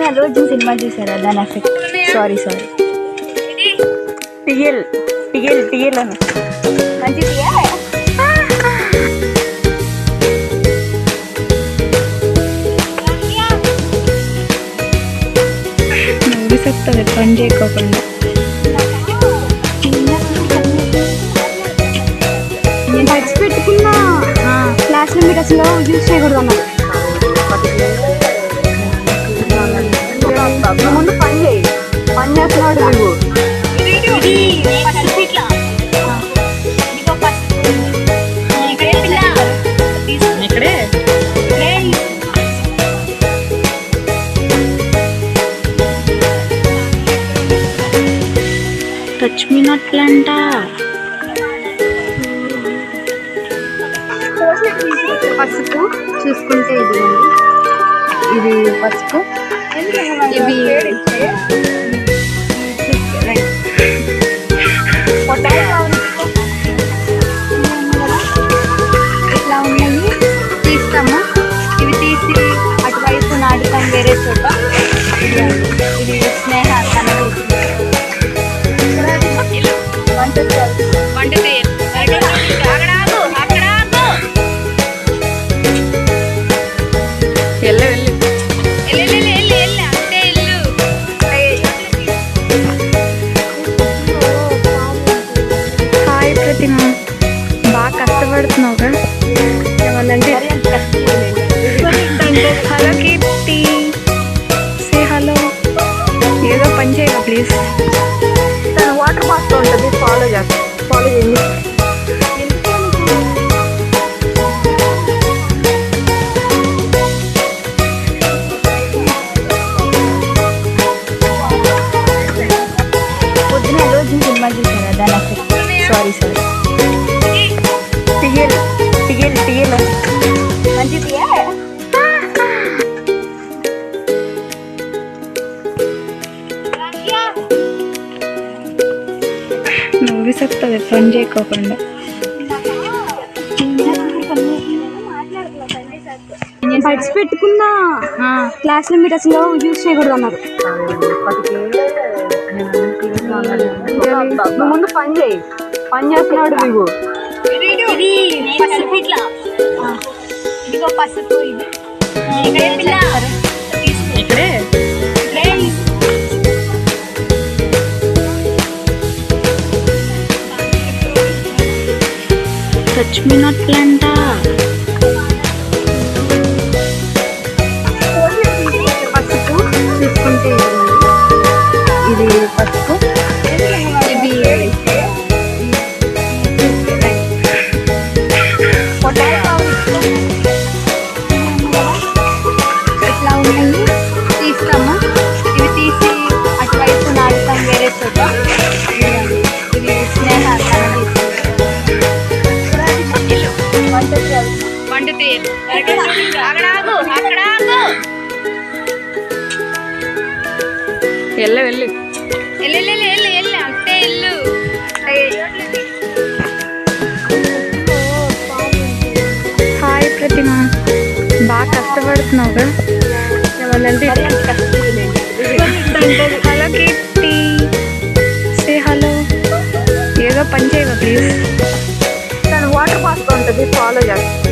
Allu Arjun cinema చూసారా? దాని effect. Sorry TL TL TL అని మంచి చెప్తుంది పని చేయకోకుండా. నేను బడ్స్ పెట్టుకున్నా క్లాస్లో మీరు అసలు యూజ్ చేయకూడదు అన్నారు. ముందు పని చేయి, పని చేస్తున్నాడు నువ్వు. Touch me not plant. పసుపు చూసుకుంటే ఇది పసుపు, ఇవి ఇట్లా ఉన్నాయి తీస్తాము. ఇవి తీసి అటువైపు నాటుతాం వేరే చోట. ఇది స్నేహ బాగా కష్టపడుతున్నావుగా. ఏమన్నంటే హలో కీర్తి, సే హలో. ఏదో పని చేయగా ప్లీజ్. తను వాటర్ బాక్స్లో ఉంటుంది, ఫాలో చేయండి. పొద్దున రోజు సినిమా చూసారా? దాని effect. Sorry TL TL TL మంచి నువ్వు చెప్తుంది పని చేయకోకుండా. బడ్స్ పెట్టుకున్నా క్లాస్లో మీరు అసలు యూజ్ చేయకూడదు అన్నారు. ముందు పని చేయి, పని చేస్తున్నాడు నువ్వు. పసుపు ఇక్కడే టచ్ మీ నాట్ ప్లాంట. పసుపు చూసుకుంటే ఇది పసుపు, ఇవి ఇట్లా ఉన్నాయి తీస్తాము. ఇవి తీసి అటువైపు నాటుతాం వేరే చోట. ఇది స్నేహ వెళ్ళి అంటే ఇల్లు. హాయ్ ప్రతిమ, బాగా కష్టపడుతున్నావుగా. ఏమన్నంటే హలో కీర్తి, సే హలో. ఏదో పని చేయగా ప్లీజ్. తను వాటర్ బాక్స్లో ఉంటుంది, ఫాలో చేస్తా.